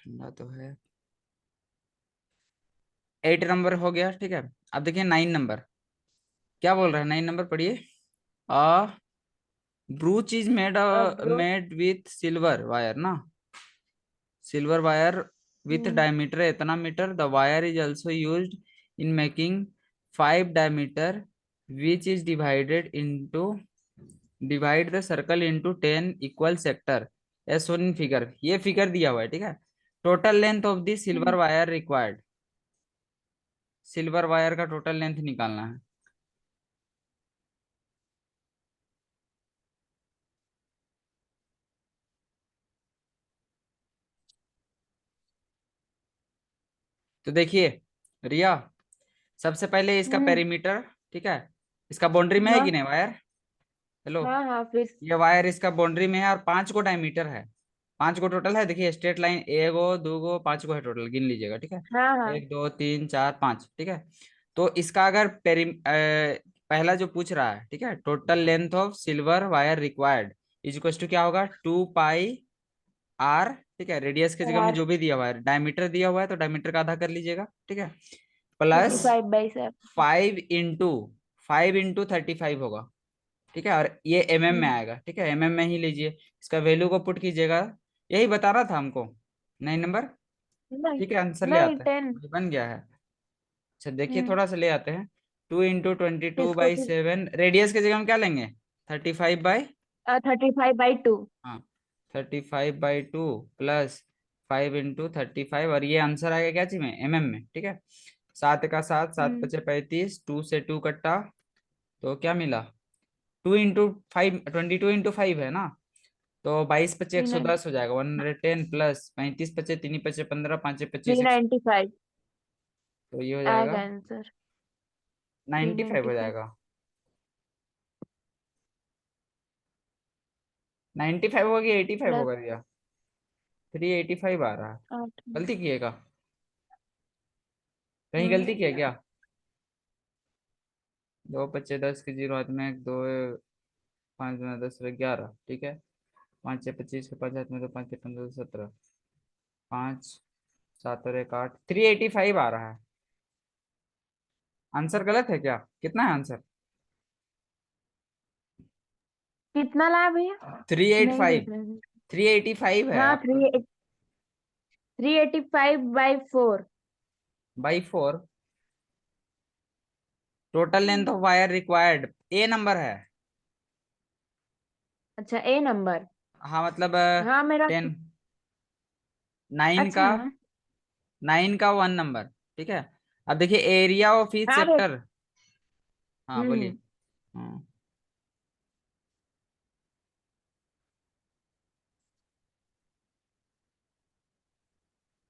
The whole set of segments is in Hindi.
ठंडा तो है। 8 नंबर हो गया, ठीक है। अब देखिए 9 नंबर क्या बोल रहा है। 9 नंबर पढ़िए। A brooch is made bro. Made with silver wire ना, silver wire with hmm. Diameter इतना metre. The wire is also used in making 5 diameter which is divided into divide the circle into 10 equal sector as shown in figure. ये फिगर दिया हुआ है, ठीक है। Total length of the silver hmm. Wire required, silver wire का टोटल लेंथ निकालना है। तो देखिए रिया, सबसे पहले इसका हम्म। पेरीमीटर, ठीक है। इसका बाउंड्री में है कि हाँ नहीं वायर। हेलो, हाँ हाँ, फिर। ये वायर इसका बाउंड्री में है और 5 को डायमीटर है। 5 को टोटल है, देखिए स्ट्रेट लाइन, एगो दूगो 5 को है टोटल, गिन लीजिएगा, ठीक है। हाँ हाँ। 1 2 3 4 5, ठीक है। तो इसका अगर पहला जो पूछ रहा है, ठीक है, total length of silver wire required is equal to क्या होगा, 2 पाई आर, ठीक है। रेडियस की जगह में यार, जो भी दिया हुआ है, डायमीटर दिया हुआ है तो डायमीटर का आधा कर लीजिएगा, ठीक है। Thirty plus five by seven 5 into 35 होगा, ठीक है। और ये में आएगा, ठीक है, में ही लीजिए। इसका वैल्यू को पुट कीजिएगा। यही बताना था हमको। 9 नंबर, नहीं ठीक है, आंसर ले नहीं, आते हैं। 10। ये बन गया है। अच्छा देखिए हम्म। थोड़ा सा ले आते हैं। 2 इंटू 22 इसको बाई फिर 7 रेडियस की जगह हम क्या लेंगे, 35 बाई, 35/2। हाँ, 35/2 प्लस 5 इंटू 35, और ये आंसर आएगा क्या चीज में, में, ठीक है। 7 का 7, 7 × 5 = 32, 2 से 2 कट्टा, तो क्या मिला, 2 इंटू 5, 22 इंटू 5 है ना, तो 22 × 5 = थ्री नाइन 110 हो जाएगा, 110 प्लस 35 × 5 = 3 × 5 = 15, 5 × 25 थ्री 100, नाइन्टी फाइव तो ये हो आएगा जाएगा आंसर। थ्री 95 नाइन्टी हो फाइव जाएगा। 95 होगा कि 85 प्लस होगा भैया, 385 आ रहा है। 8। गलती किएगा, कहीं हम्म। गलती किया क्या। 2 × 5 = 10 के जीरो हाथ में, 2 5 × 10 = 11, ठीक है। 5 × 25 के 5 हाथ में, तो 5 × 15 = 17, 5 7 और 1 8, 385 आ रहा है। आंसर गलत है क्या, कितना है आंसर, कितना लाया भैया? थ्री एट नहीं फाइव देख रहे थे। 385 है हाँ, आपका। 385/4। By 4, total length of wire required, A number है। अच्छा, ए नंबर। हाँ मतलब हाँ मेरा। 10, 9 का, अच्छा। 1 नंबर, ठीक है। अब देखिए एरिया ऑफ ईच हाँ भैया। सेक्टर, हाँ बोलिए। हम्म। हाँ,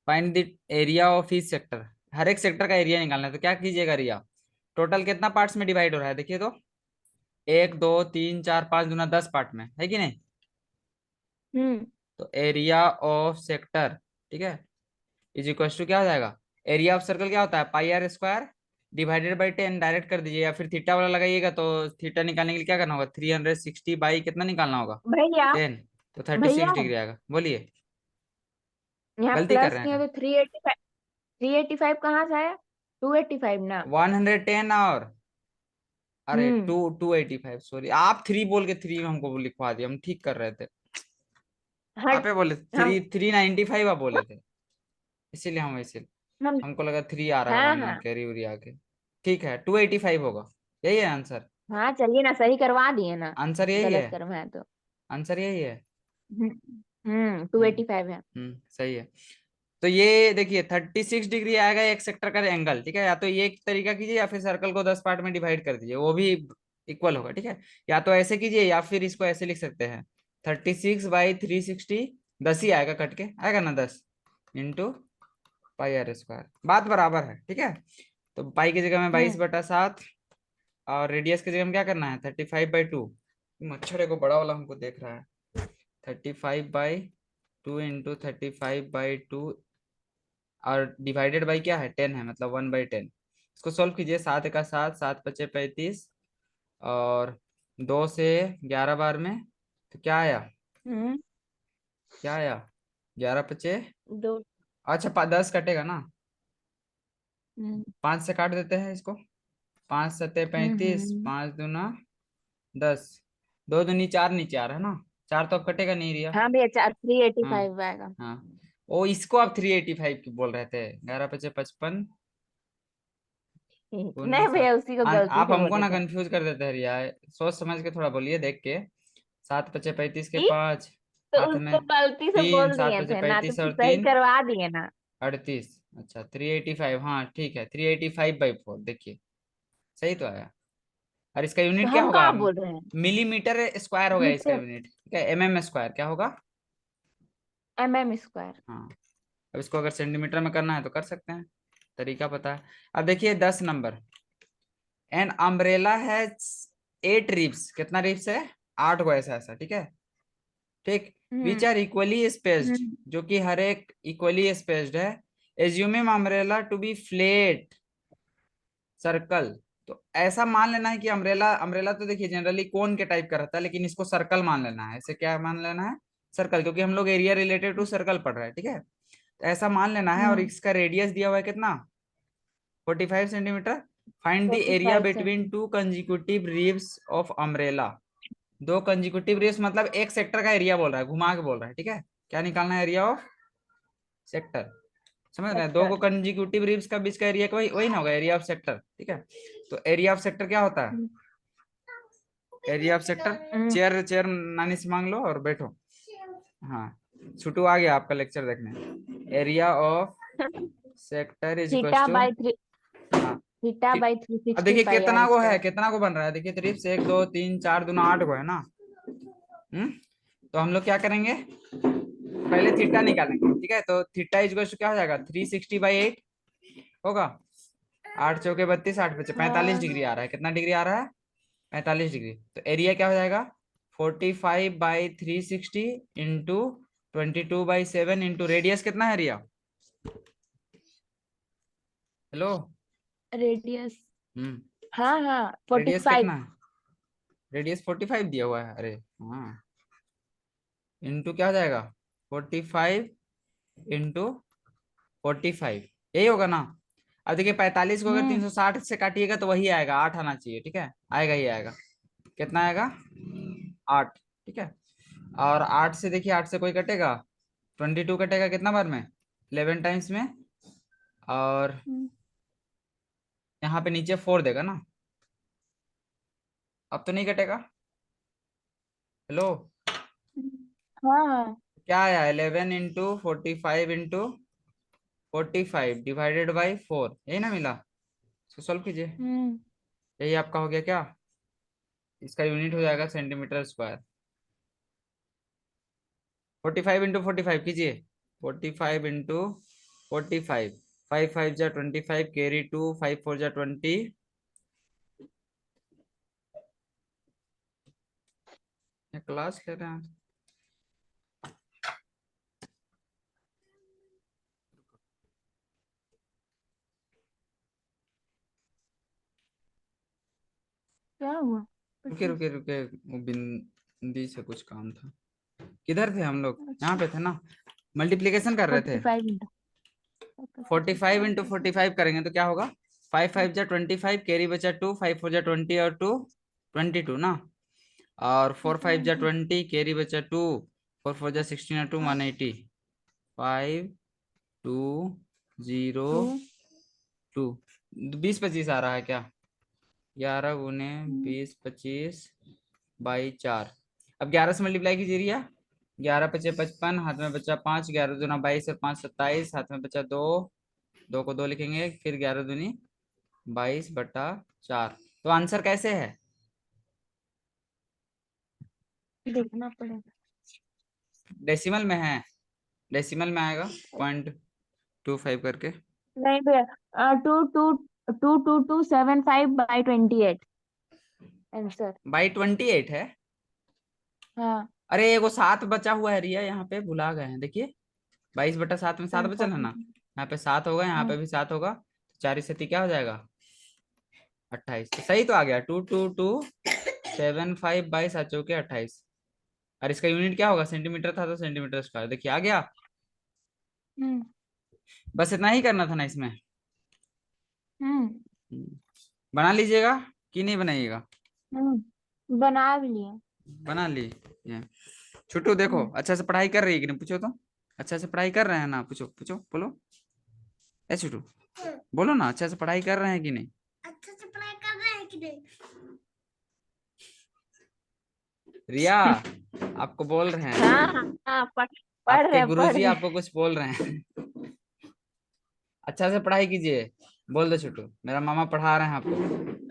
find the area of each sector, हर एक सेक्टर का एरिया निकालना है, तो क्या कीजिएगा रिया, टोटल कितना पार्ट्स में डिवाइड हो रहा है देखिए तो, 1 2 3 4 5 × 10 पार्ट में है कि नहीं। हम्म। तो एरिया ऑफ सेक्टर, ठीक है, इज इक्वल टू क्या हो जाएगा, एरिया ऑफ सर्कल क्या होता है, πr² डिवाइडेड बाई 10, डायरेक्ट कर दीजिए, या फिर थीटा वाला लगाइएगा, तो थीटा निकालने के लिए क्या करना होगा, 360 बाई कितना निकालना होगा, भैया। 10, तो 36 डिग्री भैया, आएगा। बोलिए, यहाँ गलती कर प्लस रहे किया हैं। तो 385। 385 कहाँ से आया? 285 ना। 110 और, अरे हम्म। 285, सॉरी, आप 3 बोल के 3 हमको लिखवा दिया, हम ठीक कर रहे थे। हट। आपे बोले हम 395 आप बोले थे, इसीलिए हम वैसे, हम हमको लगा 3 आ रहा है, हाँ वरना हाँ कैरी उरी आके, ठीक है 285 होगा, यही है आंसर। हाँ, चलिए ना, सही करवा दिए ना। आंसर यही है, गलत करवाए तो। आंसर यही है। 285 है। सही है। तो ये देखिए 36 डिग्री आएगा एक सेक्टर का एंगल, ठीक है। या तो ये एक तरीका कीजिए, या फिर सर्कल को 10 पार्ट में डिवाइड कर दीजिए, वो भी इक्वल होगा, ठीक है। या तो ऐसे कीजिए, या फिर इसको ऐसे लिख सकते हैं, 36/360, 10 ही आएगा, कट के आएगा ना 10 इंटू πr², बात बराबर है, ठीक है। तो पाई की जगह में बाईस हम्म। बटा सात और रेडियस की जगह में क्या करना है, 35/2। मच्छर को बड़ा वाला हमको देख रहा है, 35/2 इंटू 35/2, और डिवाइडेड बाई क्या है, 10 है, मतलब 1/10। इसको सॉल्व कीजिए, 7 का 7, 7 × 5 = 35, और 2 से 11 बार में, तो क्या आया, हम्म। क्या आया, 11 × 5 = दो अच्छा 10 कटेगा ना, हम्म 5 से काट देते हैं इसको। 5 7 35, हम्म। 5 दूना 10, 2 दूनी 4, नीचे आ रहा है ना, 4 तो अब कटेगा नहीं रिया। हाँ भैया, 385 हाँ आएगा। हाँ। ओ इसको आप 385 की बोल रहे थे, 11 × 5 = 55, नहीं 19 भैया, उसी को गलती आप से हमको बोले ना थे। कंफ्यूज कर देते हैं रिया, सोच समझ के थोड़ा बोलिए, देख के। 7 × 5 = 35 के ई, 5, तो हाथ में उसको गलती से 3, बोल सात दिए पचे थे ना, तो पैंतीस फिर और सही 3 करवा दिए ना। 38। अच्छा 385, हाँ ठीक है, 385/4, देखिए सही तो आया। और इसका तो यूनिट क्या हम होगा? कहाँ बोल रहे हैं? मिलीमीटर स्क्वायर होगा इसका मीटर। यूनिट, ठीक है, mm² क्या होगा? mm²। हाँ। अब इसको अगर सेंटीमीटर में करना है तो कर सकते हैं, तरीका पता है। अब देखिए 10 number, an umbrella has 8 ribs, कितना रिब्स है? 8 को, ऐसा ऐसा, ठीक है, ठीक। Which hmm are equally spaced, hmm. जो कि हर एक इक्वली स्पेस्ड है। Assuming umbrella to be flat circle, तो ऐसा मान लेना है कि अम्ब्रेला, अम्ब्रेला तो देखिए जनरली कोन के टाइप का रहता है, लेकिन इसको सर्कल मान लेना है। ऐसे क्या मान लेना है? सर्कल, क्योंकि हम लोग एरिया रिलेटेड टू सर्कल पढ़ रहे हैं, ठीक है। तो ऐसा मान लेना है, और हम्म इसका रेडियस दिया हुआ है कितना? 45 centimetre. Find the area 45 between 2 consecutive ribs of umbrella. 2 consecutive ribs मतलब एक सेक्टर का एरिया बोल रहा है, घुमा के बोल रहा है, ठीक है। क्या निकालना है? एरिया ऑफ सेक्टर, समझ रहे हैं? दो को सेक्टर। कंजिक्यूटिव रिब्स का बीच का एरिया का वही वही ना होगा, एरिया ऑफ सेक्टर, ठीक है। तो एरिया ऑफ सेक्टर क्या होता है? Area of sector, hmm. Chair chair नानी से मांग लो और बैठो। हाँ, छुट्टू आ गया आपका लेक्चर देखने। Area of sector is equal theta two, by three. हाँ थीटा ठीक। बाई थ्री अब सिक्सटी देखिए पाई कितना आर को है, स्क्वायर कितना को बन रहा है, देखिए त्रिप्स 1 2 3 4 दूना 8 को है ना। हम्म। तो हम लोग क्या करेंगे, पहले थीटा निकालेंगे, ठीक है। तो थीटा इज इक्वल टू क्या हो जाएगा? 360/8 होगा। 8 × 4 = 32, 8 × 5 = 45 हाँ। डिग्री आ रहा है। कितना डिग्री आ रहा है? 45 डिग्री। तो एरिया क्या हो जाएगा? 45/360 इंटू 22/7 इंटू रेडियस कितना है रिया? हेलो। रेडियस। हम्म। हाँ हाँ, फोर्टी रेडियस फाइव कितना है? रेडियस 45 दिया हुआ है, अरे हाँ। इंटू क्या हो जाएगा? 45 इंटू 45, यही होगा ना। अब देखिए 45 को अगर हम्म 360 से काटिएगा तो वही आएगा, 8 आना चाहिए, ठीक है। आएगा ही आएगा। कितना आएगा? 8, ठीक है। और 8 से देखिए, 8 से कोई कटेगा? 22 कटेगा कितना बार में? 11 टाइम्स में। और हम्म। यहाँ पे नीचे 4 देगा ना। अब तो नहीं कटेगा। हेलो। हाँ हाँ। क्या आया? 11 × 45 × 45 डिवाइडेड बाई 4, यही ना मिला। इसको सॉल्व कीजिए। हम्म यही आपका हो गया क्या? इसका यूनिट हो जाएगा सेंटीमीटर स्क्वायर। 45 × 45 कीजिए। 45 × 45, 5 5 × 25, कैरी 2, 5 4 = 20। क्लास ले रहे हैं। क्या हुआ? कुछ रुके नहीं। रुके रुके, वो बिंदी से कुछ काम था। किधर थे हम लोग? अच्छा। यहाँ पे थे ना, मल्टीप्लीकेशन कर रहे थे। 45 इंटू 45 × 45 करेंगे तो क्या होगा? 5 5 × 25, कैरी बचा 2, 5 4 = 20 और 2 22 ना। और 4 5 × 20, कैरी बचा 2, 4 4 = 16 और 2 180। 5 2 0 टू। 2। 20 25 आ रहा है क्या? 11 × 20 25/4। अब 11 से मल्टीप्लाई कीजिए रिया। 11 × 5 = 55, हाथ में बचा 5, 11 दूना 22 और 5 27, हाथ में बचा 2, 2 को 2 लिखेंगे, फिर 11 दूनी 22/4। तो आंसर कैसे है? देखना पड़ेगा। डेसिमल में है, डेसिमल में आएगा 0.25 करके। नहीं भैया, 22275/28 आंसर। बाई 28 है। हाँ। अरे एगो 7 बचा हुआ है रिया, यहाँ पे भुला गए हैं, देखिए। 22/7 में 7 कौन सा? बचल है ना। यहाँ पे 7 होगा, यहाँ हाँ। पे भी 7 होगा। 4 × 7 क्या हो जाएगा? 28। तो सही तो आ गया, 22275/7 × 28। और इसका यूनिट क्या होगा? सेंटीमीटर था तो सेंटीमीटर स्क्वायर, देखिए आ गया। हम्म बस इतना ही करना था ना इसमें। हम्म। बना लीजिएगा कि नहीं बनाइएगा? बना भी लिए। बना ली ये। छोटू देखो हम्म। अच्छा से पढ़ाई कर रही है कि नहीं, पूछो तो। अच्छा से पढ़ाई कर रहे हैं ना, पूछो पूछो बोलो। ए छोटू, बोलो ना, अच्छा से पढ़ाई कर रहे हैं कि नहीं? अच्छा से पढ़ाई कर रहे हैं कि नहीं? रिया, आपको बोल रहे हैं, हाँ हाँ हाँ, पढ़ रहे आपके हैं, पढ़ गुरुजी रहे हैं। आपको कुछ बोल रहे हैं। अच्छा से पढ़ाई कीजिए। बोल दो छोटू, मेरा मामा पढ़ा रहे हैं आपको।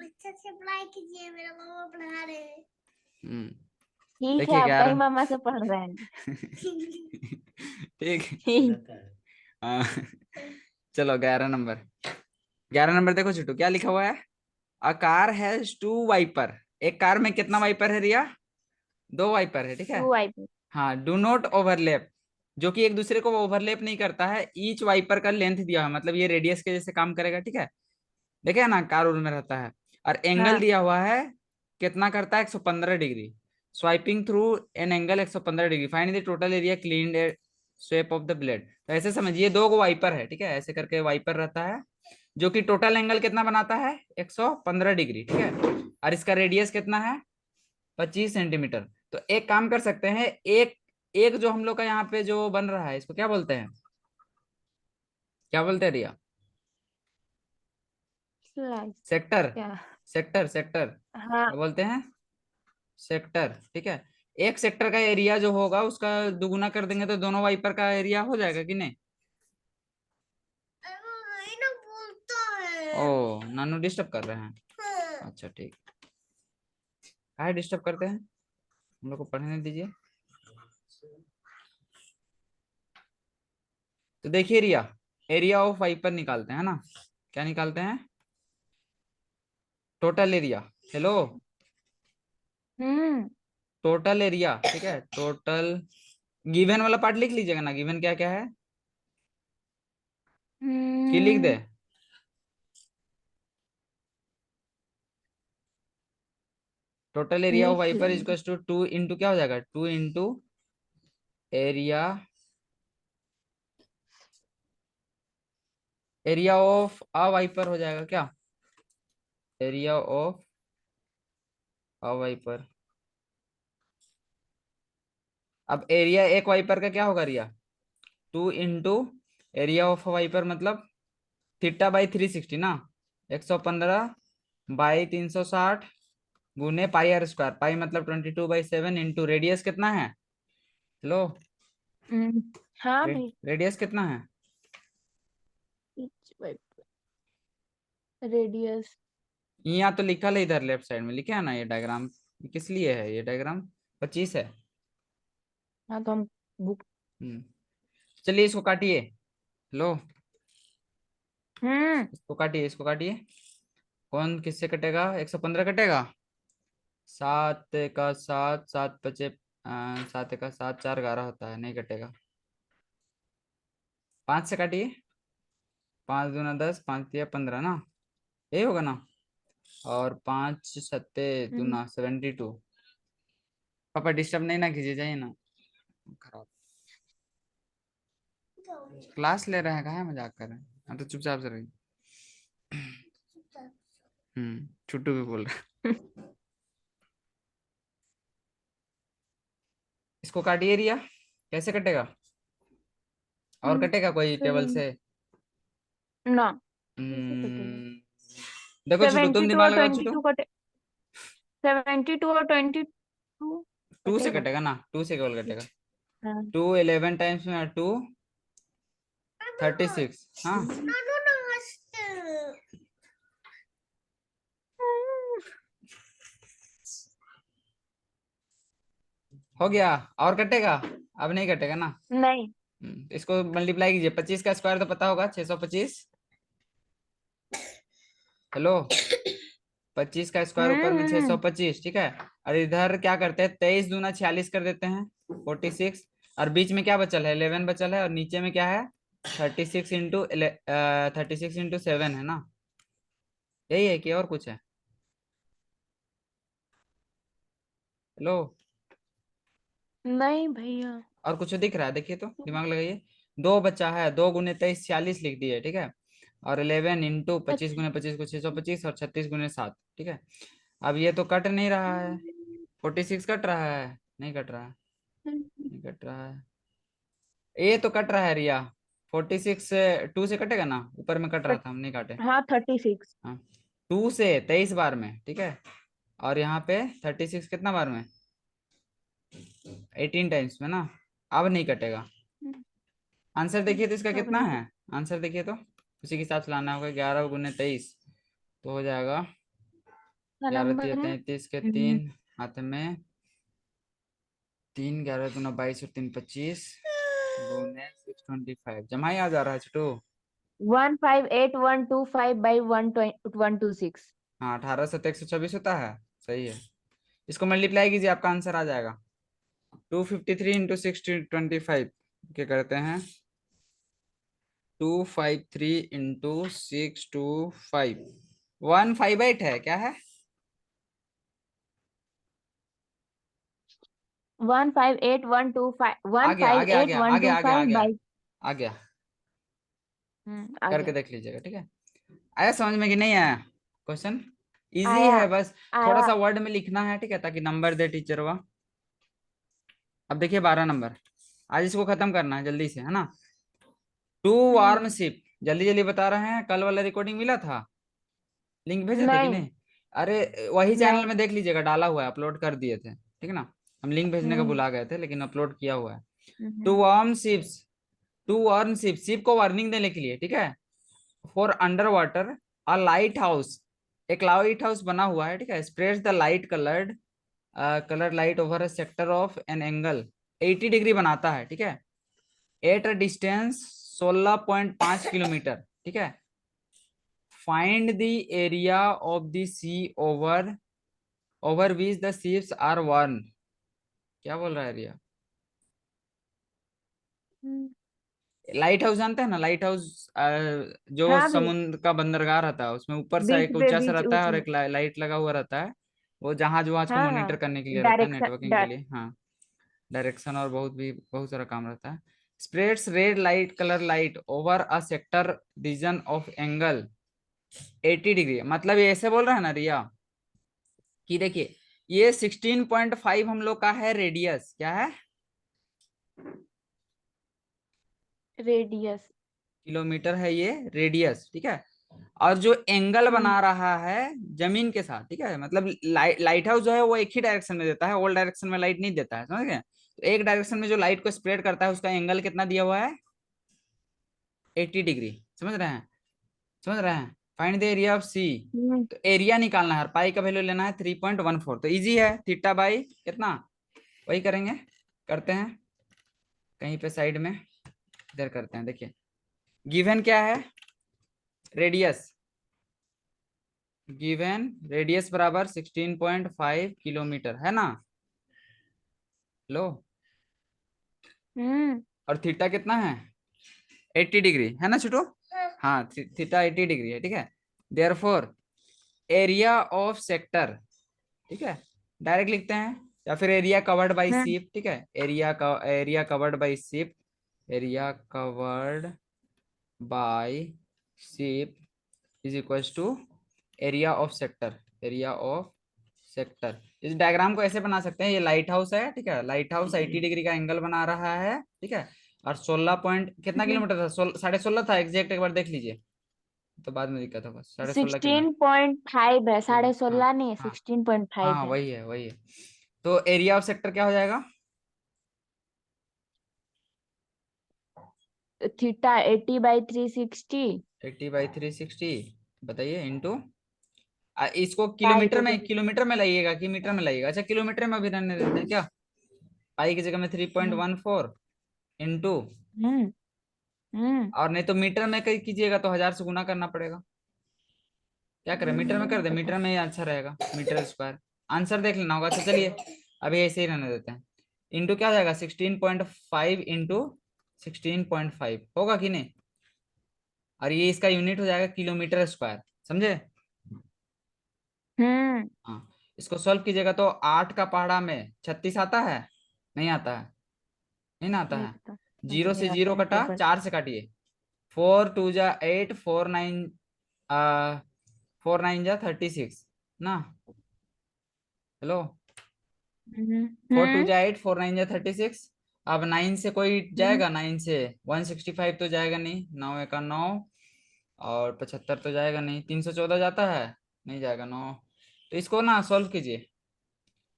अच्छा से पढ़ाई कीजिए, मेरा मामा पढ़ा रहे हैं। हम्म। ठीक है, देखिए आपका ही 11। मामा से पढ़ रहे हैं। ठीक है। हाँ। चलो 11 नंबर। 11 नंबर देखो छोटू, क्या लिखा हुआ है? A car has two wiper. एक कार में कितना वाइपर है रिया? दो वाइपर है, ठीक है। टू आई पे। हाँ, डू नॉट ओवरलैप, जो कि एक दूसरे को ओवरलैप नहीं करता है। ईच वाइपर का लेंथ दिया हुआ है, मतलब ये रेडियस के जैसे काम करेगा, ठीक है। देखे ना, कार उर में रहता है। और एंगल हाँ। दिया हुआ है, कितना करता है? 115 degree. Swiping through an angle 115 degree, find the total area clean shape of the blade. तो ऐसे समझिए, दो गो वाइपर है, ठीक है, ऐसे करके वाइपर रहता है, जो कि टोटल एंगल कितना बनाता है? 115 डिग्री, ठीक है। और इसका रेडियस कितना है? 25 सेंटीमीटर। तो एक काम कर सकते हैं, एक एक जो हम लोग का यहाँ पे जो बन रहा है, इसको क्या बोलते हैं? क्या बोलते हैं रिया? स्लाइस। सेक्टर। क्या? सेक्टर सेक्टर हाँ। क्या बोलते हैं? सेक्टर, ठीक है। एक सेक्टर का एरिया जो होगा उसका दुगुना कर देंगे तो दोनों वाइपर का एरिया हो जाएगा कि नहीं? अरे वो नहीं ना बोलता है। ओ, नानू डिस्टर्ब कर रहे हैं। हाँ। अच्छा ठीक। काहे डिस्टर्ब करते हैं, हम लोग को पढ़ने दीजिए। तो देखिए रिया, एरिया ऑफ वाइपर निकालते हैं ना। क्या निकालते हैं? Total area. हेलो, हम्म। टोटल एरिया, ठीक है, टोटल। गिवन वाला पार्ट लिख लीजिएगा ना, गिवन क्या क्या है, की लिख दे? हम्म। टोटल एरिया ऑफ लिख वाइपर लेंगे। इज टू 2 इंटू क्या हो जाएगा, 2 into area, area of a wiper हो जाएगा क्या? Area of a wiper. अब एरिया एक वाइपर का क्या होगा रिया? 2 इंटू एरिया ऑफ वाइपर, मतलब थीटा बाई 360 ना। 115 बाई 360 गुने पाई आर स्क्वायर, पाई मतलब 22/7 इंटू रेडियस कितना है? लो, हम्म। हाँ भाई। रेडियस कितना है? रेडियस। यहाँ तो लिखा है, इधर लेफ्ट साइड में लिखे है ना ये डायग्राम। ये किस लिए है ये डायग्राम? 25 है। हाँ तो हम बुक। हम्म। चलिए इसको काटिए। लो, हम्म। इसको काटिए, इसको काटिए। कौन किससे कटेगा? 115 कटेगा। 7 का 7, 7 बचे 7 का 7, 4 11 होता है, नहीं कटेगा। 5 से काटिए। 5 दूना 10, 5 तिया 15 ना, यही होगा ना। और 5 सत्ते दूना 72। पापा डिस्टर्ब नहीं ना कीजिए, जाइए ना। खराब क्लास ले रहे हैं, कहाँ मजाक कर रहे हैं? हाँ तो चुपचाप से रहिए। छुट्टू भी बोल रहा है। इसको काटिए रिया, कैसे कटेगा? और कटेगा कोई टेबल से? ना। कैसे कटेगा? हम्म, देखो छोटू, तुम 72 दिमाग और लगाओ ट्वेंटी छोटू। टू कटे। 72 और 22 टू से कटेगा। कटेगा ना, टू से केवल कटेगा। हाँ। 2 11 टाइम्स में 2 36, हाँ। नानू नमस्ते। हो गया। और कटेगा? अब नहीं कटेगा ना। नहीं। इसको मल्टीप्लाई कीजिए, 25 का स्क्वायर तो पता होगा, 625। हेलो, 25 का स्क्वायर ऊपर में छह सौ हम्म। पच्चीस ठीक है। और इधर क्या करते हैं, 23 दूना 46 कर देते हैं, 46। और बीच में क्या बचल है? 11 बचल है, और नीचे में क्या है? 36 इंटू 7 है ना। यही है कि और कुछ है? हेलो, नहीं भैया। और कुछ दिख रहा है? देखिए तो, दिमाग लगाइए। दो बचा है, 2 गुने 23 46 लिख दिए, ठीक है। और 11 इंटू 25 गुने 25 को 625 और 36 गुने 7, ठीक है। अब ये तो कट नहीं रहा है, 46 कट रहा है, नहीं कट रहा है, नहीं कट रहा है, ये तो कट रहा है रिया। 46 से 2 से कटेगा ना, ऊपर में कट रहा था, हम नहीं काटे। हाँ 36। हाँ, 2 से 23 बार में, ठीक है। और यहाँ पे 36 कितना बार में, 18 टाइम्स में ना। अब नहीं कटेगा। आंसर देखिए तो इसका अब कितना नहीं है, आंसर देखिए तो उसी के हिसाब से लाना होगा। 11 गुने 23 तो हो जाएगा का 11 नंबर तिया है। 33 के 3 हाथ में, 3 11 दूना 22 और 3 25 गुने 625 जमा ही आ जा रहा है छोटू। 158,125/126। हाँ, 18 से 126 होता है, सही है। इसको मल्टीप्लाई कीजिए, आपका आंसर आ जाएगा। 253 इंटू 6 25 क्या करते हैं, 253 इंटू 625 158 है क्या है। 158,125 आ वन गया आ फाइव गया आ एट गया आ वन गया टू आ गया आ फाइव गया बाई आ गया। आ करके गया। देख लीजिएगा, ठीक है। आया समझ में कि नहीं आया क्वेश्चन। इजी आया है, बस थोड़ा आया। सा वर्ड में लिखना है, ठीक है, ताकि नंबर दे टीचर वह। अब देखिए 12 नंबर, आज इसको खत्म करना है जल्दी से, है ना। To hmm. वार्म शिप, जल्दी जल्दी बता रहे हैं। कल वाला रिकॉर्डिंग मिला था, लिंक भेजे थे कि नहीं नहीं। अरे वही चैनल नहीं। में देख लीजिएगा, डाला हुआ है, अपलोड कर दिए थे, ठीक है ना। हम लिंक भेजने का हम्म भुला गए थे, लेकिन अपलोड किया हुआ है। To hmm warn ships, to warn ship, ship को वार्निंग देने के लिए, ठीक है। For underwater a lighthouse, एक लाइट हाउस बना हुआ है, ठीक है। Spreads the light coloured light over a sector of an angle 80 degree बनाता है, ठीक है। एट अ डिस्टेंस 16.5 किलोमीटर, ठीक है। Find the area of the sea over which the ships are warned. क्या बोल रहा है रिया। हम्म। लाइट हाउस जानते हैं ना, लाइट हाउस जो हाँ भी। समुद्र का बंदरगाह रहता है, उसमें ऊपर सा बीच एक पे ऊंचा सा बीच रहता है उच और में। एक लाइट लगा हुआ रहता है। वो जहाज वहाज को हाँ मॉनिटर हाँ। करने के लिए रहता है, डायरेक्शन नेटवर्किंग के लिए, हाँ। डायरेक्शन और बहुत सारा काम रहता है। Spreads red light colour light over a sector region of angle 80 degree, मतलब ये ऐसे बोल रहा है ना रिया, कि देखिए ये 16.5 हम लोग का है रेडियस, क्या है, रेडियस। किलोमीटर है ये रेडियस, ठीक है। और जो एंगल हम्म बना रहा है जमीन के साथ, ठीक है, मतलब लाइट हाउस जो है वो एक ही डायरेक्शन में देता है, ऑल डायरेक्शन में लाइट नहीं देता है, समझ गए। तो एक डायरेक्शन में जो लाइट को स्प्रेड करता है उसका एंगल कितना दिया हुआ है, 80 डिग्री। समझ रहे हैं, समझ रहे हैं। फाइंड द एरिया ऑफ सी, हम्म तो एरिया निकालना है, पाई का वैल्यू लेना है 3.14, तो इजी है, थीटा बाई कितना, वही करेंगे, करते हैं कहीं पे साइड में, इधर करते हैं। देखिए गिवन क्या है, रेडियस, गिवन रेडियस बराबर 16.5 किलोमीटर है ना। लो, हम्म और थीटा कितना है, 80 डिग्री है ना छोटू। हाँ, थीटा 80 डिग्री है, ठीक है। देयरफॉर एरिया ऑफ सेक्टर, ठीक है, डायरेक्ट लिखते हैं, या फिर area covered by hmm ship, ठीक है। Area covered by ship, area covered by ship is equals to area of sector, area of sector. इस डायग्राम को ऐसे बना सकते हैं, ये लाइट हाउस है, ठीक है, लाइट हाउस 80 डिग्री का एंगल बना रहा है, ठीक है। और 16 पॉइंट कितना हम्म। किलोमीटर था, 16.5 था एग्जैक्ट, एक बार देख लीजिए, तो बाद में दिक्कत होगा। 16.5 किलोमीटर, 16.5 है, ठीक है, हाँ 16.5 नहीं है, हाँ 16.5 हाँ, है। वही है वही है। तो एरिया ऑफ सेक्टर क्या हो जाएगा, थीटा 80/360 80/360, बताइए इंटू, इसको पाई किलोमीटर को में, कर। किलोमीटर में लाइएगा कि मीटर में लाइएगा, अच्छा किलोमीटर में अभी रहने देते हैं क्या। पाई की जगह में हम्म 3.14 इंटू, हम्म हम्म और नहीं तो मीटर में कहीं कीजिएगा तो 1000 से गुना करना पड़ेगा। क्या करें, मीटर में कर नहीं दे, पता। मीटर में ही अच्छा रहेगा, मीटर स्क्वायर। आंसर देख लेना होगा, अच्छा चलिए अभी ऐसे ही रहने देते हैं। इंटू क्या हो जाएगा, 16.5 इंटू 16.5 होगा कि नहीं। और ये इसका यूनिट हो जाएगा किलोमीटर स्क्वायर, समझे। हम्म हाँ, इसको सॉल्व कीजिएगा तो 8 का पहाड़ा में 36 आता है, नहीं आता है, नहीं ना आता नहीं है। पता। जीरो से जीरो यार कटा, क्या पढ़ 4 से काटिए। 4 2 जा 8, 4 9 4 9 जा 36 ना। हेलो। फोर टू हम्म जा 8, 4 9 जा 36। अब 9 से कोई हम्म जाएगा, 9 से 165 तो जाएगा नहीं, 9 1 9, और 75 तो जाएगा नहीं, 314 जाता है, नहीं जाएगा 9। तो इसको ना सॉल्व कीजिए।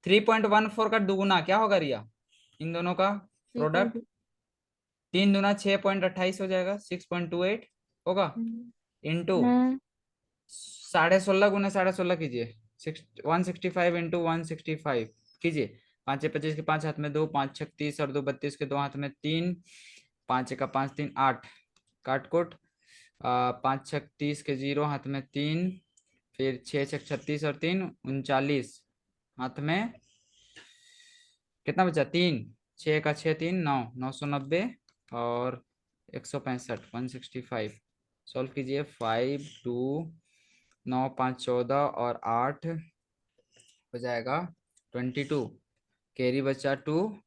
3.14 का दुगुना क्या होगा रिया, इन दोनों का प्रोडक्ट। 3 दूना 6.28 हो जाएगा, 6.28 होगा। इंटू हम्म 16.5 गुने 16.5 कीजिए, 165 इंटू 165 कीजिए। 5 6 25 के 5 हाथ में 2, 5 6 30 और 2 32 के 2 हाथ में 3, 5 1 5 3 8, काटकोट। 5 6 30 के 0 हाथ में 3, फिर 6 6 36 और 3 39 हाथ में कितना बचा, 3, 6 का 6 3 9, 990 और 165, 165 सॉल्व कीजिए। 5 2 9 5 14 और 8 हो जाएगा 22, कैरी बचा 2,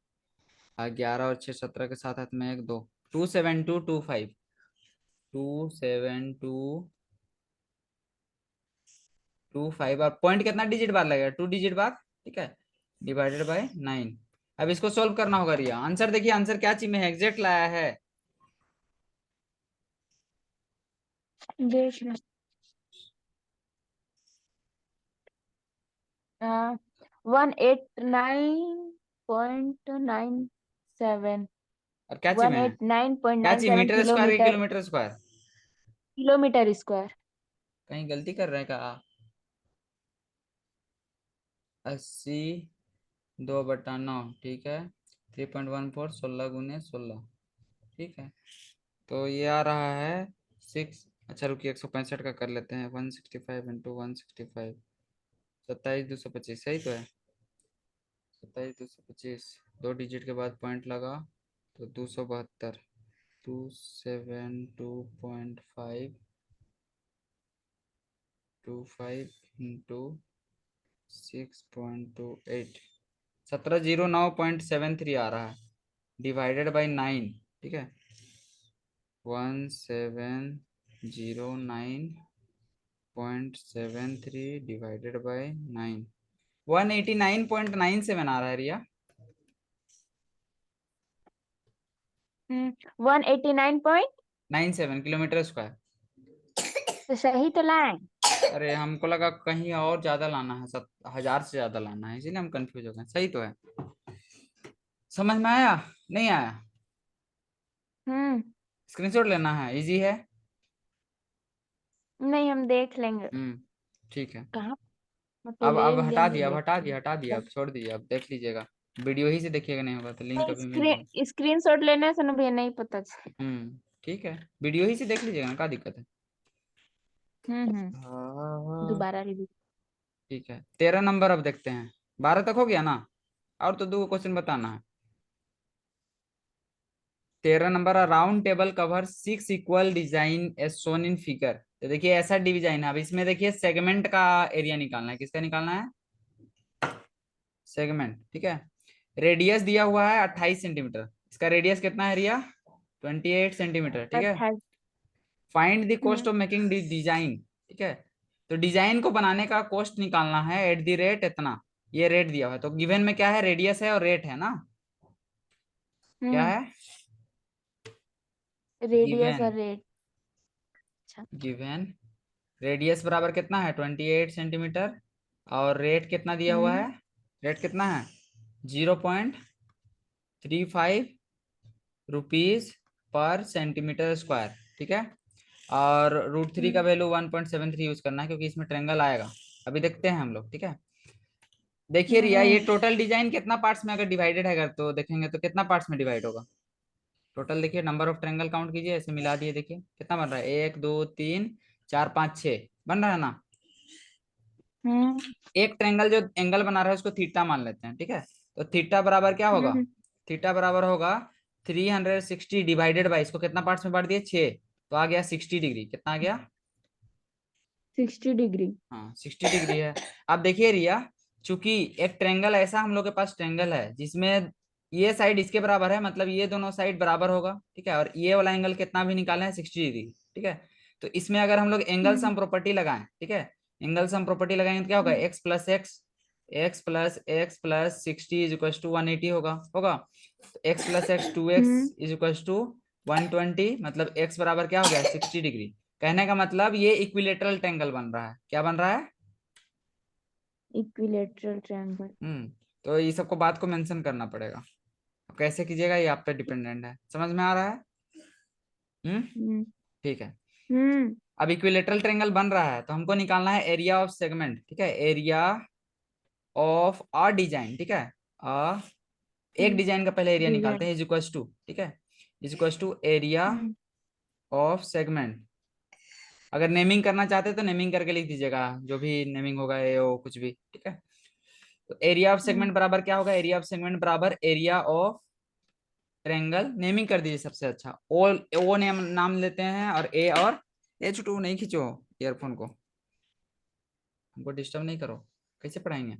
11 और 6 17 के साथ हाथ में 1 2, 27225, 27225। और पॉइंट कितना डिजिट बाद लगेगा, 2 डिजिट बाद, ठीक है, डिवाइडेड बाय 9। अब इसको सोल्व करना होगा रिया। आंसर देखिए, आंसर क्या चीज में है, एग्जैक्ट लाया है। देख लो। 189.97, और क्या चीज वन में है, एट नाइन पॉइंट क्या नाइन चीज, सेवन मीटर स्क्वायर की kilometre, kilometre square. Kilometre square. कहीं गलती कर रहे हैं क्या। 80 2/9, ठीक है। 3.14, 16 गुने 16, ठीक है। तो ये आ रहा है 6। अच्छा रुकिए, 165 का कर लेते हैं, 165 इंटू 165, 27 225, सही तो है। 27 225, 2 डिजिट के बाद पॉइंट लगा तो 272, 272.5 इंटू 6.28, 1709.73 आ रहा है, डिवाइडेड बाई 9, ठीक है। 1709.73 डिवाइडेड बाई 9, 189.97 आ रहा है रिया। 189 पॉइंट, 97 किलोमीटर स्क्वायर। तो सही तो लाए। अरे हमको लगा कहीं और ज्यादा लाना है, 1000 से ज्यादा लाना है, इसीलिए हम कंफ्यूज हो गए। सही तो है। समझ में आया, नहीं आया। हम्म स्क्रीनशॉट लेना है, इजी है। नहीं, हम देख लेंगे। ठीक है। कहाँ, मैं अब पहले हटा दिन नहीं दिया, अब हटा देखी। दिया, हटा दिया, अब छोड़ दीजिए, अब देख लीजिएगा। वीडियो ही से देखिएगा, नहीं होगा तो लिंक अभी मिल जाएगा। स्क्रीन स्क्रीन शॉट लेने से ना भैया नहीं पता चले। ठीक है, वीडियो ही से देख लीजिएगा ना, क्या दिक्कत है। हाँ, दोबारा रिव्यू। ठीक है। 13 नंबर अब देखते हैं, 12 तक हो गया ना, और तो 2 क्वेश्चन बताना है। 13 number, round table cover 6 equal design as shown in figure. तो देखिए ऐसा डिजाइन है। अब इसमें देखिए सेगमेंट का एरिया निकालना है, किसका निकालना है, सेगमेंट, ठीक है। रेडियस दिया हुआ है 28 सेंटीमीटर, इसका रेडियस कितना है रिया, 28 सेंटीमीटर, ठीक है। 28। Find the cost hmm of making the design, ठीक है। तो डिजाइन को बनाने का कॉस्ट निकालना है, एट द रेट इतना, ये रेट दिया हुआ है। तो गिवन में क्या है, रेडियस है और रेट है ना, क्या हम्म है, रेडियस गिवन, और रेट। अच्छा। गिवन रेडियस बराबर कितना है, 28 सेंटीमीटर, और रेट कितना दिया हुआ हम्म है, रेट कितना है, 0.35 रुपीज पर सेंटीमीटर स्क्वायर, ठीक है। और √3 का हम्म वैल्यू 1.73 यूज करना है, क्योंकि इसमें ट्रेंगल आएगा। अभी देखते हैं हम लोग, ठीक है। देखिए रिया, ये हम्म टोटल डिजाइन कितना पार्ट्स में अगर डिवाइडेड है, अगर तो देखेंगे तो कितना पार्ट्स में डिवाइड होगा टोटल। देखिए नंबर ऑफ ट्रेंगल काउंट कीजिए, ऐसे मिला दिए, देखिए कितना बन रहा है, 1 2 3 4 5 6 बन रहा है ना। हम्म एक ट्रेंगल जो एंगल बना रहा है उसको थीटा मान लेते हैं, ठीक है। तो थीटा बराबर क्या होगा, हम्म थीटा बराबर होगा 360 डिवाइडेड बाई, इसको कितना पार्ट्स में बांट दिए, 6, तो आ गया 60 डिग्री, कितना आ गया, 60 डिग्री। हाँ 60 डिग्री है। अब देखिए रिया, चूंकि एक ट्रेंगल ऐसा हम लोग के पास ट्रेंगल है जिसमें ये साइड इसके बराबर है, मतलब ये दोनों साइड बराबर होगा, ठीक है। और ये वाला एंगल कितना भी निकाले हैं, 60 डिग्री, ठीक है। तो इसमें अगर हम लोग एंगल सम प्रॉपर्टी लगाएं, ठीक है, एंगल सम प्रॉपर्टी लगाएंगे तो क्या होगा, x plus x plus 60 is equal to 180 होगा। तो x plus x 2x is equal to 120, मतलब एक्स बराबर क्या हो गया, 60 डिग्री। कहने का मतलब ये इक्विलेटरल ट्रायंगल बन रहा है। क्या बन रहा है, इक्विलेटरल ट्रायंगल। तो ये सबको बात को मेंशन करना पड़ेगा। अब कैसे कीजिएगा ये आप पे डिपेंडेंट है। समझ में आ रहा है? ठीक है। अब इक्विलेटरल ट्रायंगल बन रहा है तो हमको निकालना है एरिया ऑफ सेगमेंट, ठीक है, एरिया ऑफ अ डिजाइन, ठीक है। एक डिजाइन का पहले एरिया निकालते हैं, इज इक्वल टू, ठीक है, is equal to area of segment. अगर नेमिंग करना चाहते हैं तो नेमिंग करके लिख दीजिएगा, जो भी नेमिंग होगा ए ओ कुछ भी, ठीक है। तो एरिया ऑफ सेगमेंट बराबर क्या होगा, एरिया ऑफ सेगमेंट बराबर एरिया ऑफ ट्रायंगल। नेमिंग कर दीजिए सबसे अच्छा, ओ नेम नाम लेते हैं, और ए और H2 नहीं खींचो ईयरफोन को, हमको डिस्टर्ब नहीं करो, कैसे पढ़ाएंगे।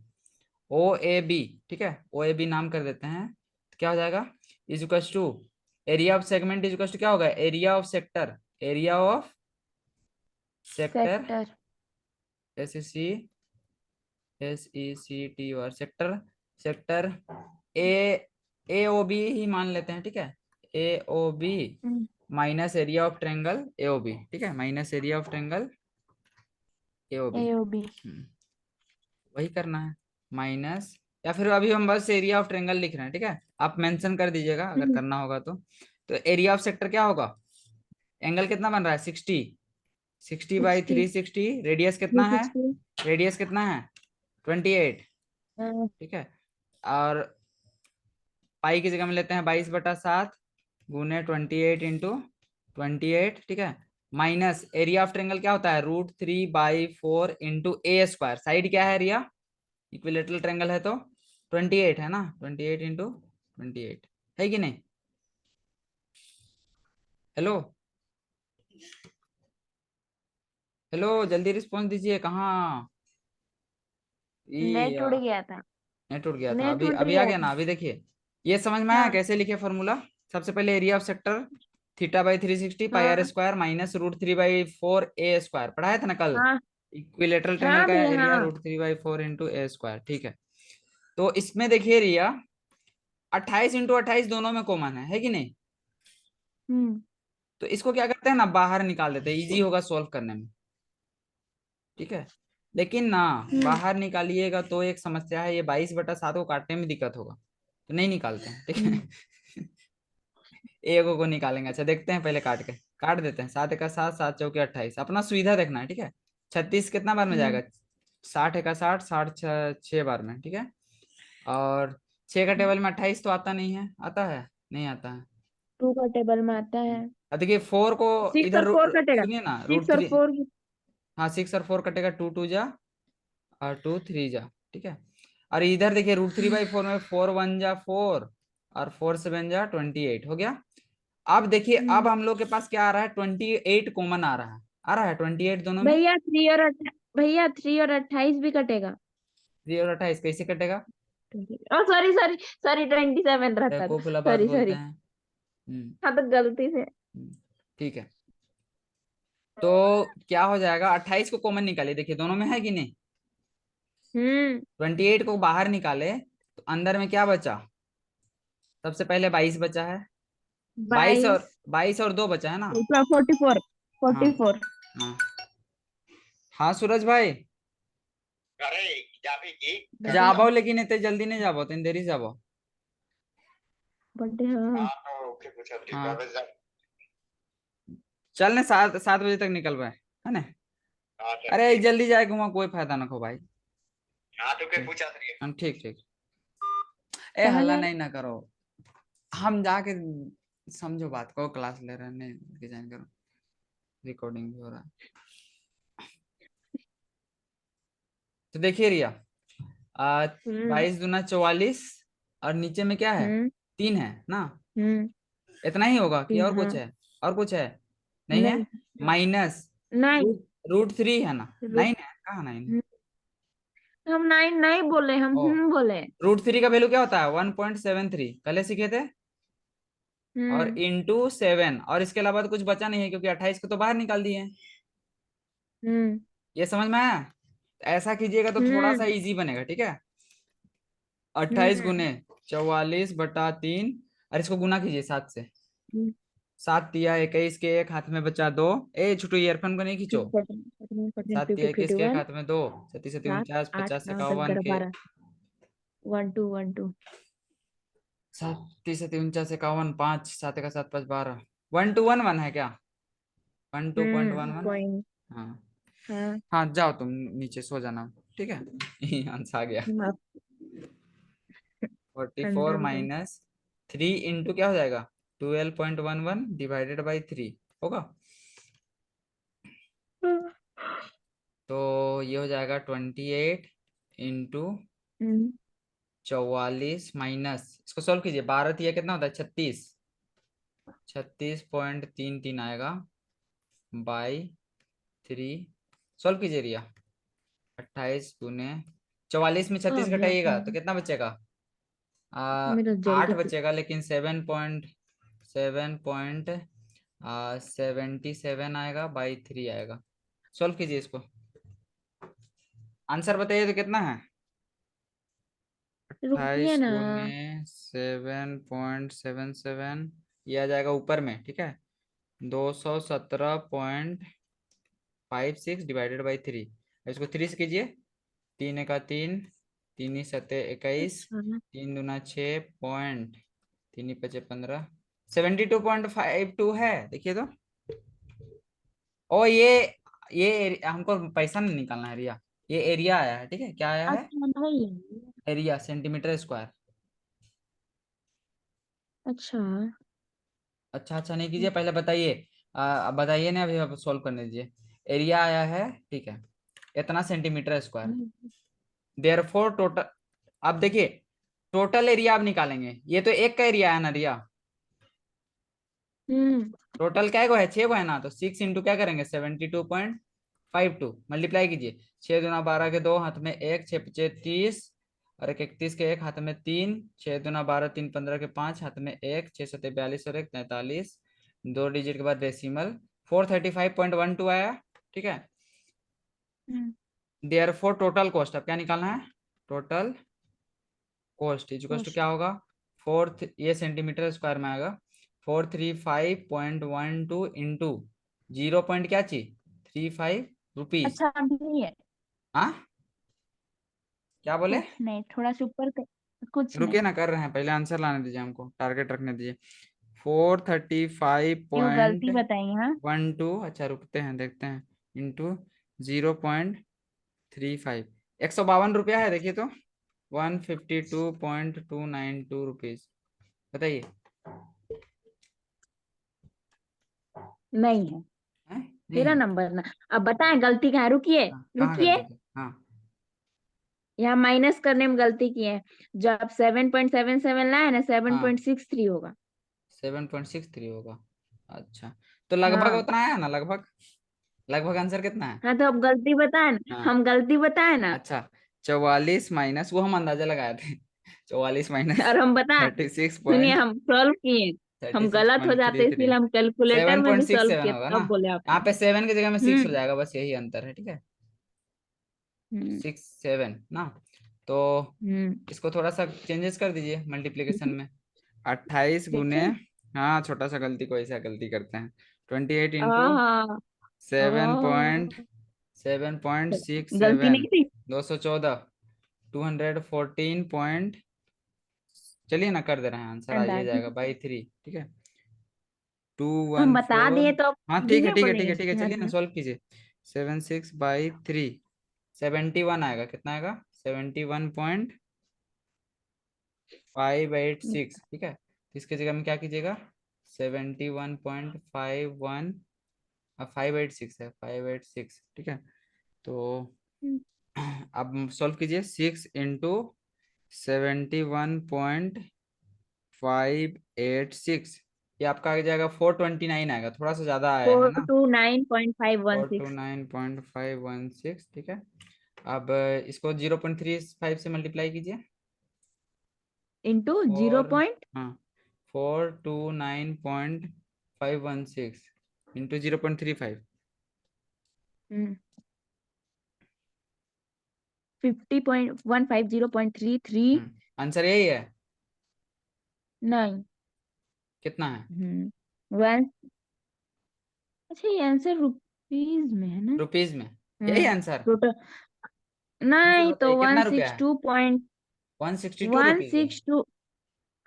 OAB, ठीक है, OAB नाम कर देते हैं। तो क्या हो जाएगा, is equal to area of segment is equal to क्या होगा, area of sector, area of sector, SECT और सेक्टर, सेक्टर AOB ही मान लेते हैं, ठीक है, AOB minus area of triangle AOB, ठीक है, minus area of triangle AOB। AOB। वही करना है, माइनस, या फिर अभी हम बस एरिया ऑफ ट्रायंगल लिख रहे हैं, ठीक है, आप मेंशन कर दीजिएगा अगर करना होगा तो एरिया ऑफ सेक्टर क्या होगा, एंगल कितना बन रहा है, 60 बाई 360, रेडियस कितना है, 360। रेडियस कितना है, 28, ठीक है। और पाई की जगह में लेते हैं 22/7 गुने 28 इंटू 28, ठीक है, माइनस एरिया ऑफ ट्रायंगल क्या होता है, √3/4 इंटू A²। साइड क्या है एरिया, इक्विलेटरल ट्रायंगल है तो 28 है ना, 28 इंटू 28 है कि नहीं। हेलो हेलो, जल्दी रिस्पॉन्स दीजिए, कहाँ नेट उड़ गया था। नेट उड़ गया था, नेट अभी उड़ अभी आ गया गया था। ना, अभी देखिए ये समझ में आया हाँ कैसे लिखे फॉर्मूला। सबसे पहले एरिया ऑफ सेक्टर θ/360 πr हाँ स्क्वायर माइनस √3/4 A² पढ़ाया था ना कल। हाँ इक्विलेटरल ट्रायंगल हाँ का भैया एरिया हाँ। √3/4 इंटू A², ठीक है। तो इसमें देखिए एरिया 28 इंटू 28 दोनों में कॉमन है कि नहीं। हम्म तो इसको क्या करते हैं ना, बाहर निकाल देते हैं, इजी होगा सॉल्व करने में, ठीक है। लेकिन ना हम्म बाहर निकालिएगा तो एक समस्या है, ये 22/7 को काटने में दिक्कत होगा, तो नहीं निकालते हैं, ठीक है। हम्म एक को निकालेंगे, अच्छा देखते हैं, पहले काट देते हैं, 7 × 7 7 × 4 = 28, अपना सुविधा देखना है, ठीक है। 36 कितना बार में हम्म। जाएगा, 60 × 60 60 6 बार में, ठीक है। और 6 का टेबल में 28 तो आता नहीं है, आता है, नहीं आता है। 2 का टेबल में आता है। अब देखिए 4 को 6 इधर और 4 कटेगा। सुनिए ना, 6 और √3, 4। हाँ 6 और 4 कटेगा, 2 2 जा और 2 3 जा, ठीक है। और इधर देखिए √3/4 में 4 1 जा 4 और 4 7 जा 28 हो गया। अब देखिए अब हम लोग के पास क्या आ रहा है, 28 कॉमन आ रहा है 28 दोनों में। भैया 3 और 28 भी कटेगा। 3 और 28 कैसे कटेगा, ओ सॉरी सॉरी सॉरी 27 रहता था। बेवकूफुला बात सॉरी बोलते सॉरी। हैं। हम्म, हाँ तो गलती से। ठीक है। तो क्या हो जाएगा, 28 को कॉमन निकालिए, देखिए दोनों में है कि नहीं। हम्म 28 को बाहर निकाले तो अंदर में क्या बचा, सबसे पहले 22 बचा है, 22। 22 और 2 बचा है ना। 44। हाँ 44। हाँ हाँ सूरज भाई, अरे जाबे की जाबो लेकिन इतने जल्दी नहीं जाबो, तीन देरी से जाबो। बर्थडे हाँ। हाँ तो ओके कुछ अब ठीक हाँ है बस चल ने 7 बजे तक निकल रहा है ना। हाँ चल अरे ठीक जल्दी जाए घुमा, कोई फायदा ना खो भाई। हाँ तो क्या ठीक पूछा था हाँ, ठीक ठीक। ए कहाँ हल्ला जा नहीं ना करो, हम जाके समझो बात को, क्लास ले रहे हैं, नहीं डिजाइन करो, रिकॉर्डिंग भी हो रहा है। तो देखिए रिया, हम्म 22 × 2 = 44 और नीचे में क्या है, हम्म 3 है ना। हम्म इतना ही होगा कि 3 और कुछ हाँ। है, और कुछ है, नहीं है, नहीं माइनस नहीं। √3 है ना, रुक। 9 है, कहाँ 9 है। हम 9 नहीं बोले, हम ओ बोले। √3 का वैल्यू क्या होता है 1.73 पहले सीखे थे। और हम्म इंटू 7 और इसके अलावा तो कुछ बचा नहीं है क्योंकि 28 को तो बाहर निकाल दिए हैं। हम्म ये समझ में आया। तो ऐसा कीजिएगा तो थोड़ा सा हम्म इजी बनेगा, ठीक है। 28 हम्म गुने 44/3 और इसको गुना कीजिए 7 से। हम्म, 7 दिया 21 के एक हाथ में बचा 2। ए छोटू ईयरफोन को नहीं खींचो। 14, 7 दिया 15, 21 के एक 51, हाथ में 2। 37 37 7, 49 8, 50 9, 10, 51 11, के 12, 1 2 1 2। 37 37 49 51 5 7 का 7 5 12 1211 है क्या 12.11। पॉइंट। हाँ हाँ। हाँ जाओ तुम नीचे सो जाना, ठीक है। आंसर आ गया। माफ। 44 100। माइनस 3 इंटू क्या हो जाएगा 12.11 डिवाइडेड बाई 3 होगा। तो ये हो जाएगा 28 इंटू हम्म 44 माइनस इसको सोल्व कीजिए 12 दिया कितना होता है 36। 36.33 आएगा बाई 3। सोल्व कीजिए रिया। 28 गुने 44 में 36 अभ्यास घटाइएगा तो नहीं। कितना बचेगा मेरा 8 जल्दी बचेगा लेकिन 77 आएगा बाई 3 आएगा। सोल्व कीजिए इसको। आंसर बताइए तो कितना है रुकिए 28 ना। गुने 7.77 ये आ जाएगा ऊपर में, ठीक है। 217.56 डिवाइडेड बाई 3। इसको 3 से कीजिए। 3 एका 3 3 ही सते 21 अच्छा। 3 दूना 6 पॉइंट 3 ही पचे 15 72.52 है देखिए तो। ओ हमको पैसा नहीं निकालना है रिया। ये एरिया आया है, ठीक है। क्या आया है अच्छा नहीं। Area centimetre square. अच्छा। अच्छा अच्छा नहीं कीजिए पहले बताइए। अब बताइए ना अभी अब सॉल्व करने दीजिए। एरिया आया है, ठीक है, इतना सेंटीमीटर स्क्वायर। देयरफॉर टोटल अब देखिए टोटल एरिया आप निकालेंगे। ये तो एक का एरिया है ना रिया। हम्म टोटल क्या है 6 को है ना तो 6 इंटू क्या करेंगे 72.52 मल्टीप्लाई कीजिए। 6 दूना 12 के 2 हाथ में 1 6 पचे 30 और 1 31 के एक हाथ में 3 6 दूना 12 3 15 के 5 हाथ में 1 6 सत्ते 42 और 1 43 2 डिजिट के बाद डेसिमल 435.12 आया, ठीक है। हम्म, देयरफॉर टोटल कॉस्ट अब क्या निकालना है टोटल कॉस्ट इज टू कोश। क्या होगा 4 ये सेंटीमीटर स्क्वायर में आएगा 435.12 इंटू 0 पॉइंट क्या चाहिए 35 रुपीज। अच्छा अभी है। हाँ क्या बोले। कुछ नहीं, थोड़ा सा ऊपर कर। कुछ रुकिए नहीं। ना कर रहे हैं पहले आंसर लाने दीजिए हमको टारगेट रखने दीजिए। 435 क्यों पॉइंट गलती बताई? हाँ। वन टू अच्छा रुकते हैं देखते हैं इंटू 0.35 152 रुपया है देखिए तो 152.292 रुपीज बताइए। नहीं है। हैं? नहीं तेरा है। नंबर ना। अब बताएं गलती कहाँ है? रुकिए। हाँ, कहाँ रुकिए। गलती की हाँ यहाँ माइनस करने में गलती की है। जब 7.77 लाए ना, सेवन हाँ पॉइंट सिक्स थ्री होगा। 7.63 होगा। अच्छा तो लगभग हाँ। उतना है ना लगभग। लगभग आंसर कितना है हाँ तो अब गलती बताए ना, हाँ हम गलती बताए ना। अच्छा 44 माइनस वो हम अंदाजा लगाए थे 44 माइनस और हम बताए। 36 सुनिए, पॉइंट हम सॉल्व किए। हम गलत हो जाते 36.33 इसलिए हम कैलकुलेटर सेवन में पॉइंट भी सिक्स सॉल्व सेवन किए, होगा ना। तब बोले आप। यहाँ पे 7 की जगह में 6 हो हम्म जाएगा बस यही अंतर है, ठीक है। हम्म 6 7 ना तो हम्म इसको थोड़ा सा चेंजेस कर दीजिए मल्टीप्लीकेशन में 28 गुने देखें। हाँ छोटा सा गलती को ऐसा गलती करते हैं 28 इंटू हाँ। सेवन पॉइंट हाँ। 7.67 गलती नहीं थी। 214 214 चलिए ना कर दे रहे हैं आंसर आ ही अंदाज। जाएगा बाई 3, ठीक है। टू हम वन बता फोर दिए तो अब हाँ ठीक है दीजिए ठीक है ठीक पड़ेगा है ठीक है इसके हाथ चलिए ना में। सॉल्व कीजिए 76/3 71 आएगा कितना आएगा 71.586, ठीक है। तो इसके जगह में क्या कीजिएगा 71.51 586 है 586, ठीक है। तो हम्म, अब सॉल्व कीजिए 6 इंटू 71.586 ये आपका आ जाएगा 429 आएगा थोड़ा सा ज्यादा आया है ना 429.516। 429.516, ठीक है। अब इसको 0.35 से मल्टीप्लाई कीजिए इंटू 0 और पॉइंट हाँ 429.516 इंटू 0.35 50.150.33 आंसर यही है। नहीं। कितना है? वन। अच्छा ये आंसर रुपीज में है ना? रुपीज में यही आंसर? टोटल आंसर नहीं तो बताइए कितना रुपया है? 162.162 162 रुपीज है।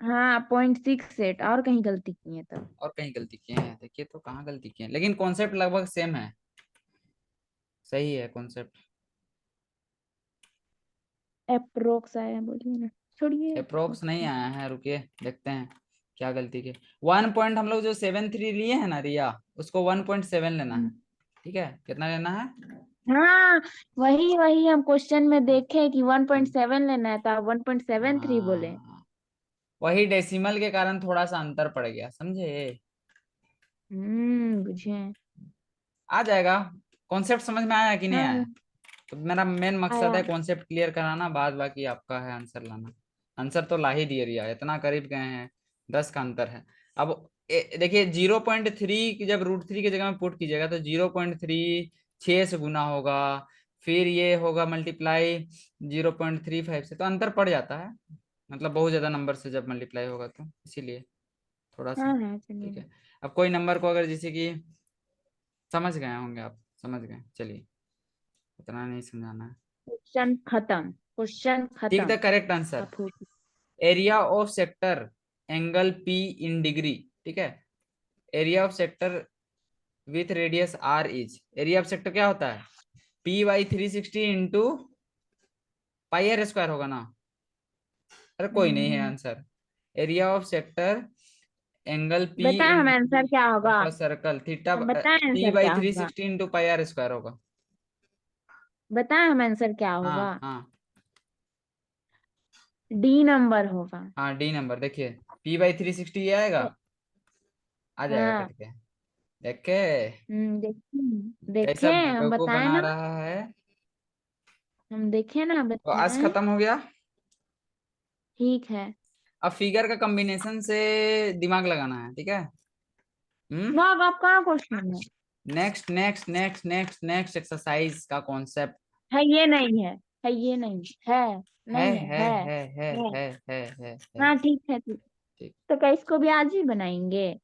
हाँ 0.68 और कहीं गलती की है तब। और कहीं गलती किए हैं, देखिए तो कहाँ गलती किए हैं, लेकिन कॉन्सेप्ट लगभग सेम है, सही है कॉन्सेप्ट। अप्रोक्स आया बोलिए ना, छोड़िए। अप्रोक्स नहीं आया है, रुकिए देखते हैं क्या गलती की। 1 पॉइंट हम लोग जो 73 लिए हैं ना रिया, उसको 1.7 लेना है। ठीक है, कितना लेना है? हाँ वही वही हम क्वेश्चन में देखे कि 1.7 लेना है, तो 1.73 बोले। हाँ, वही डेसिमल के कारण थोड़ा सा अंतर पड़ गया, समझे? बुझे। आ जाएगा। कॉन्सेप्ट समझ में आया कि नहीं आया? हाँ तो मेरा मेन मकसद आया। है कॉन्सेप्ट क्लियर कराना, बाद बाकी आपका है आंसर लाना। आंसर तो ला ही दिए रिया, इतना करीब गए हैं, 10 का अंतर है। अब देखिए 0.3 जब √3 की जगह में पुट कीजिएगा तो 0.3 6 से गुना होगा, फिर ये होगा मल्टीप्लाई 0.35 से, तो अंतर पड़ जाता है, मतलब बहुत ज्यादा नंबर से जब मल्टीप्लाई होगा तो इसीलिए थोड़ा सा। हाँ हाँ चलिए। ठीक है, अब कोई नंबर को अगर जैसे कि समझ गए होंगे आप, समझ गए, चलिए इतना नहीं समझाना है। क्वेश्चन खत्म, क्वेश्चन ठीक, द खत्म। करेक्ट आंसर, अब पूछिए। Area of sector angle p in degree. ठीक है, area of sector with radius r is, area of sector क्या होता है? P/360 into pi r square होगा ना? अरे कोई नहीं है हम्म, answer. Area of sector angle P बताएं इन हम डिग्री आंसर क्या होगा। ऑफ अ सर्कल थीटा, हम बताएं पी आंसर बाई क्या थ्री होगा। Sixty into pi r square होगा। बताएं हम आंसर क्या होगा। हाँ हाँ डी नंबर होगा। हाँ, डी नंबर देखिए, P/360 ये आएगा, आ जाएगा हाँ। कट के, देखे देखें कैसा देखें हम बेवकूफ बताएं बना ना। रहा है। हम देखें ना तो आज बताएं। खत्म हो गया। ठीक है। अब फिगर का कॉम्बिनेशन से दिमाग लगाना है, ठीक है? अब आप कहाँ क्वेश्चन है। Next next next next next exercise का कॉन्सेप्ट है ये नहीं है। है ये नहीं है। है नहीं है है है। है है है। है है है हाँ ठीक है ठीक। ठीक। तो क्या इसको भी आज ही बनाएंगे।